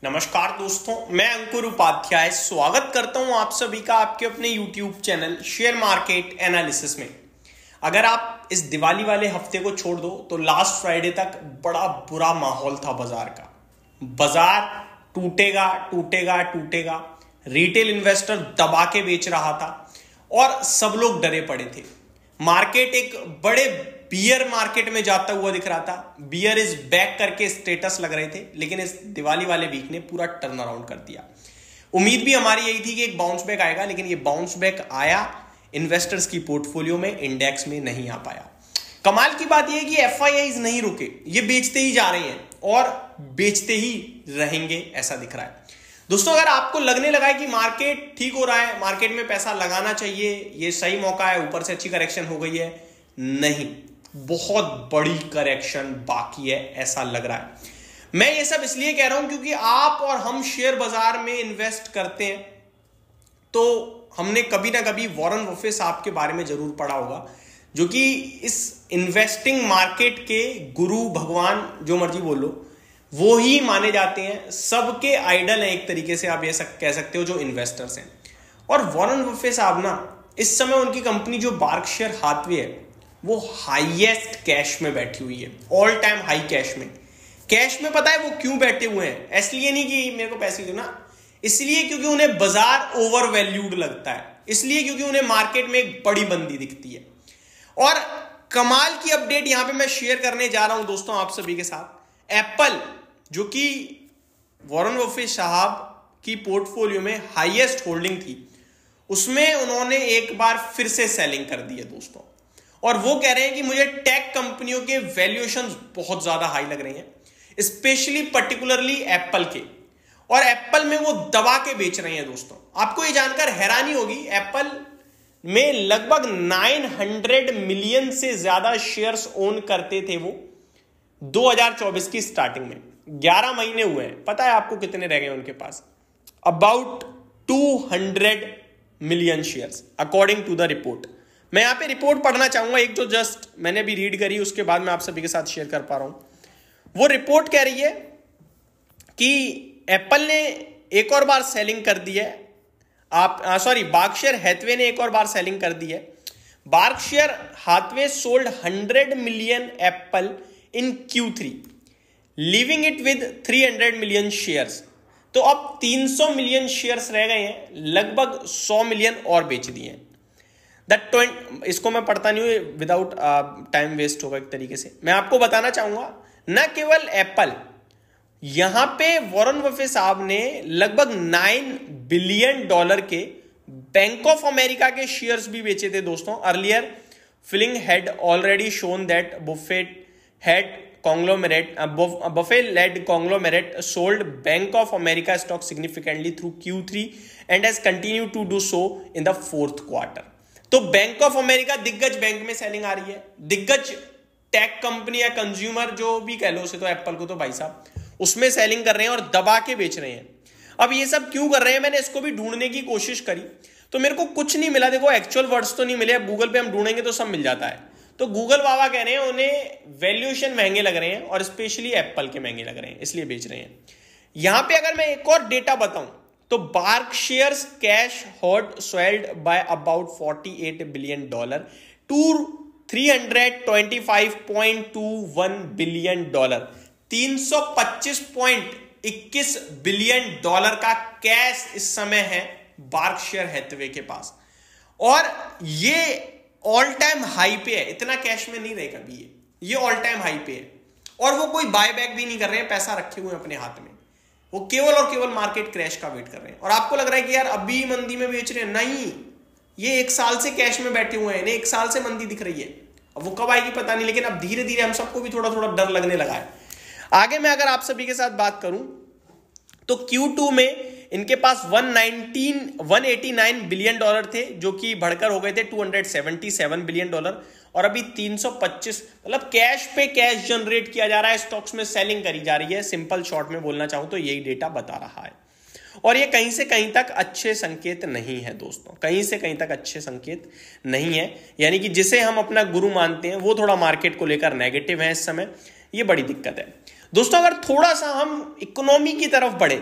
नमस्कार दोस्तों, मैं अंकुर उपाध्याय स्वागत करता हूं आप सभी का आपके अपने YouTube channel share market analysis में। अगर आप इस दिवाली वाले हफ्ते को छोड़ दो तो लास्ट फ्राइडे तक बड़ा बुरा माहौल था बाजार का। बाजार टूटेगा टूटेगा टूटेगा, रिटेल इन्वेस्टर दबा के बेच रहा था और सब लोग डरे पड़े थे। मार्केट एक बड़े बियर मार्केट में जाता हुआ दिख रहा था। बियर इज बैक करके स्टेटस लग रहे थे, लेकिन इस दिवाली वाले वीक ने पूरा टर्न अराउंड कर दिया। उम्मीद भी हमारी यही थी कि एक बाउंस बैक आएगा, लेकिन ये बाउंस बैक आया इन्वेस्टर्स की पोर्टफोलियो में, इंडेक्स में नहीं आ पाया। कमाल की बात यह है कि एफआईआईज नहीं रुके, ये बेचते ही जा रहे हैं और बेचते ही रहेंगे ऐसा दिख रहा है। दोस्तों, अगर आपको लगने लगा है कि मार्केट ठीक हो रहा है, मार्केट में पैसा लगाना चाहिए, ये सही मौका है, ऊपर से अच्छी करेक्शन हो गई है, नहीं, बहुत बड़ी करेक्शन बाकी है ऐसा लग रहा है। मैं ये सब इसलिए कह रहा हूं क्योंकि आप और हम शेयर बाजार में इन्वेस्ट करते हैं, तो हमने कभी ना कभी वॉरेन बफेट साहब के बारे में जरूर पढ़ा होगा, जो कि इस इन्वेस्टिंग मार्केट के गुरु, भगवान, जो मर्जी बोलो, वो ही माने जाते हैं। सबके आइडल हैं एक तरीके से, आप ये कह सकते हो, जो इन्वेस्टर्स हैं। और वॉरेन बफेट साहब ना, इस समय उनकी कंपनी जो बार्कशायर हाथवे है वो हाईएस्ट कैश में बैठी हुई है, ऑल टाइम हाई कैश में। कैश में पता है वो क्यों बैठे हुए हैं? इसलिए नहीं कि मेरे को पैसे दो ना, इसलिए क्योंकि उन्हें बाजार ओवर वैल्यूड लगता है, इसलिए क्योंकि उन्हें मार्केट में एक बड़ी मंदी दिखती है। और कमाल की अपडेट यहां पे मैं शेयर करने जा रहा हूं दोस्तों आप सभी के साथ। एप्पल, जो कि वॉरेन बफेट साहब की पोर्टफोलियो में हाईएस्ट होल्डिंग थी, उसमें उन्होंने एक बार फिर से सेलिंग कर दी है दोस्तों। और वो कह रहे हैं कि मुझे टेक कंपनियों के वैल्यूएशंस बहुत ज्यादा हाई लग रहे हैं, स्पेशली पर्टिकुलरली एप्पल के। और एप्पल में वो दबा के बेच रहे हैं दोस्तों। आपको ये जानकर हैरानी होगी, एप्पल में लगभग 900 मिलियन से ज्यादा शेयर्स ओन करते थे वो 2024 की स्टार्टिंग में। 11 महीने हुए हैं, पता है आपको कितने रह गए उनके पास? About 200 million shares according to the report. मैं यहां पे रिपोर्ट पढ़ना चाहूंगा, एक जो जस्ट मैंने भी रीड करी, उसके बाद मैं आप सभी के साथ शेयर कर पा रहा हूं। वो रिपोर्ट कह रही है कि एप्पल ने एक और बार सेलिंग कर दी है। बार्कशायर हैथवे ने एक और बार सेलिंग कर दी है। Berkshire Hathaway sold 100 million Apple in Q3, leaving it with 300 million shares. तो अब 300 मिलियन शेयर्स रह गए हैं, लगभग 100 मिलियन और बेच दिए हैं। इसको मैं पढ़ता नहीं हूं, विदाउट टाइम वेस्ट होगा एक तरीके से। मैं आपको बताना चाहूंगा, न केवल एप्पल, यहां पे वॉरेन बफेट साहब ने लगभग $9 बिलियन के बैंक ऑफ अमेरिका के शेयर्स भी बेचे थे दोस्तों। Earlier filing had already shown that Buffett led conglomerate sold Bank of America stock significantly through Q3 and has continued to do so in the fourth quarter। तो bank of America, दिग्गज bank में selling आ रही है। दिग्गज tech company या consumer जो भी कह लो उसे, तो एप्पल को तो भाई साहब उसमें सेलिंग कर रहे हैं और दबा के बेच रहे हैं। अब ये सब क्यों कर रहे हैं, मैंने इसको भी ढूंढने की कोशिश करी तो मेरे को कुछ नहीं मिला। देखो, एक्चुअल वर्ड्स तो नहीं मिले, गूगल पे हम ढूंढेंगे तो सब मिल जाता है। तो गूगल बाबा कह रहे हैं उन्हें वैल्यूएशन महंगे लग रहे हैं और स्पेशली एप्पल के महंगे लग रहे हैं, इसलिए बेच रहे हैं। यहां पे अगर मैं एक और डेटा बताऊं तो Berkshire's cash hold swelled by about $48 billion to $325.21 billion। $325.21 billion का कैश इस समय है बार्कशायर हैथवे के पास, और ये ऑल टाइम हाई पे है। इतना कैश में नहीं रहे कभी, ये ऑल टाइम हाई पे है। और वो कोई बाय बैक भी नहीं कर रहे हैं, पैसा रखे हुए अपने हाथ में, वो केवल और केवल मार्केट क्रैश का वेट कर रहे हैं। और आपको लग रहा है कि यार अभी मंदी में बेच रहे हैं, नहीं, ये 1 साल से कैश में बैठे हुए हैं, इन्हें 1 साल से मंदी दिख रही है। अब वो कब आएगी पता नहीं, लेकिन अब धीरे धीरे हम सबको भी थोड़ा थोड़ा डर लगने लगा है। आगे मैं अगर आप सभी के साथ बात करूं तो Q2 में इनके पास 189 बिलियन डॉलर थे, जो कि बढ़कर हो गए थे 277 बिलियन डॉलर। और अभी 325, मतलब कैश पे कैश जनरेट किया जा रहा है, स्टॉक्स में सेलिंग करी जा रही है। सिंपल शॉर्ट में बोलना चाहूं तो यही डेटा बता रहा है। और ये कहीं से कहीं तक अच्छे संकेत नहीं है दोस्तों, कहीं से कहीं तक अच्छे संकेत नहीं है। यानी कि जिसे हम अपना गुरु मानते हैं वो थोड़ा मार्केट को लेकर नेगेटिव है इस समय, ये बड़ी दिक्कत है। दोस्तों अगर थोड़ा सा हम इकोनॉमी की तरफ बढ़े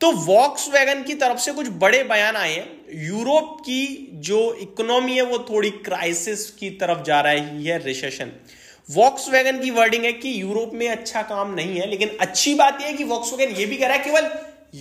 तो वॉक्सवैगन की तरफ से कुछ बड़े बयान आए हैं। यूरोप की जो इकोनॉमी है वो थोड़ी क्राइसिस की तरफ जा रही है, रिसेशन। वॉक्सवैगन की वर्डिंग है कि यूरोप में अच्छा काम नहीं है, लेकिन अच्छी बात यह है कि वॉक्सवैगन ये भी कह रहा है केवल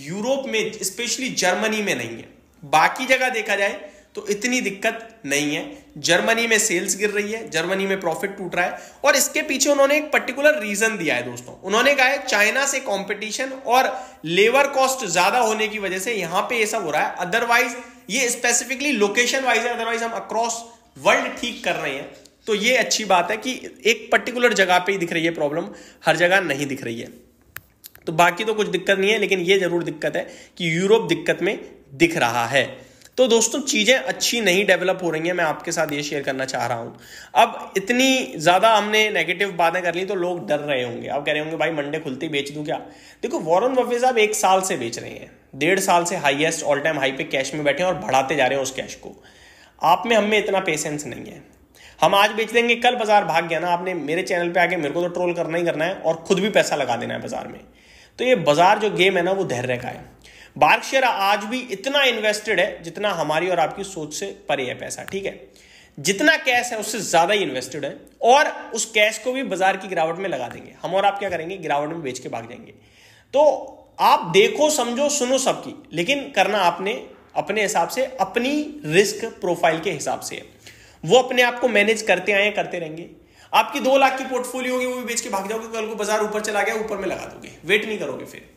यूरोप में, स्पेशली जर्मनी में नहीं है, बाकी जगह देखा जाए तो इतनी दिक्कत नहीं है। जर्मनी में सेल्स गिर रही है, जर्मनी में प्रॉफिट टूट रहा है, और इसके पीछे उन्होंने एक पर्टिकुलर रीजन दिया है दोस्तों। उन्होंने कहा है चाइना से कंपटीशन और लेबर कॉस्ट ज्यादा होने की वजह से यहां पे ये सब हो रहा है, अदरवाइज ये स्पेसिफिकली लोकेशन वाइज है, अदरवाइज हम अक्रॉस वर्ल्ड ठीक कर रहे हैं। तो ये अच्छी बात है कि एक पर्टिकुलर जगह पे ही दिख रही है प्रॉब्लम, हर जगह नहीं दिख रही है। तो बाकी तो कुछ दिक्कत नहीं है, लेकिन ये जरूर दिक्कत है कि यूरोप दिक्कत में दिख रहा है। तो दोस्तों चीजें अच्छी नहीं डेवलप हो रही हैं, मैं आपके साथ ये शेयर करना चाह रहा हूं। अब इतनी ज्यादा हमने नेगेटिव बातें कर ली तो लोग डर रहे होंगे, अब कह रहे होंगे भाई मंडे खुलते ही बेच दूं क्या। देखो वॉरेन बफेट साहब 1 साल से बेच रहे हैं, 1.5 साल से हाईएस्ट ऑल टाइम हाई पे कैश में बैठे हैं और बढ़ाते जा रहे हैं उस कैश को। आप में हम में इतना पेशेंस नहीं है, हम आज बेच देंगे कल बाजार भाग गया ना, आपने मेरे चैनल पे आके मेरे को तो ट्रोल करना ही करना है और खुद भी पैसा लगा देना है बाजार में। तो ये बाजार जो गेम है ना वो धैर्य का है। बार्कशायर आज भी इतना इन्वेस्टेड है जितना हमारी और आपकी सोच से परे है पैसा, ठीक है। जितना कैश है उससे ज्यादा ही इन्वेस्टेड है, और उस कैश को भी बाजार की गिरावट में लगा देंगे। हम और आप क्या करेंगे, गिरावट में बेच के भाग जाएंगे। तो आप देखो समझो सुनो सबकी, लेकिन करना आपने अपने हिसाब से, अपनी रिस्क प्रोफाइल के हिसाब से है। वो अपने आप को मैनेज करते आए, करते रहेंगे। आपकी 2 लाख की पोर्टफोलियो होगी, वो भी बेच के भाग जाओगे, कल को बाजार ऊपर चला गया ऊपर में लगा दोगे, वेट नहीं करोगे फिर।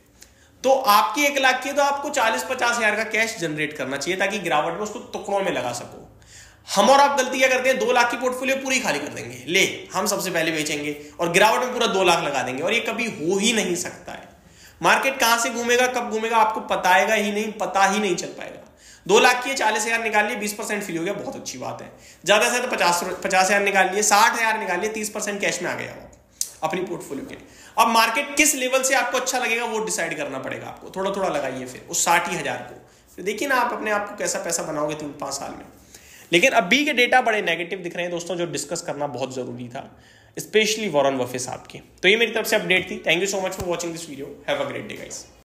तो आपकी 1 लाख की तो आपको 40-50 हजार का कैश जनरेट करना चाहिए ताकि गिरावट में उसको टुकड़ों में लगा सको। हम और आप गलती क्या करते हैं, 2 लाख की पोर्टफोलियो पूरी खाली कर देंगे, ले हम सबसे पहले बेचेंगे और गिरावट में पूरा 2 लाख लगा देंगे, और ये कभी हो ही नहीं सकता है। मार्केट कहां से घूमेगा, कब घूमेगा आपको पताएगा ही नहीं, पता ही नहीं चल पाएगा। 2 लाख की 40 हजार निकाल लिए, 20% फ्री हो गया, बहुत अच्छी बात है। ज्यादा से तो 50 हजार निकाल लिए, 60 हजार निकाल लिए, 30% कैश में आ गया अपनी पोर्टफोलियो के। अब मार्केट किस लेवल से आपको अच्छा लगेगा वो डिसाइड करना पड़ेगा आपको। थोड़ा थोड़ा लगाइए फिर उस 60 हजार को, फिर देखिए ना आप अपने आप को कैसा पैसा बनाओगे 3-5 साल में। लेकिन अभी के डेटा बड़े नेगेटिव दिख रहे हैं दोस्तों, जो डिस्कस करना बहुत जरूरी था, स्पेशली वॉरेन बफेट साहब की। तो ये मेरी तरफ से अपडेट थी। Thank you so much for watching this video. Have a great day guys.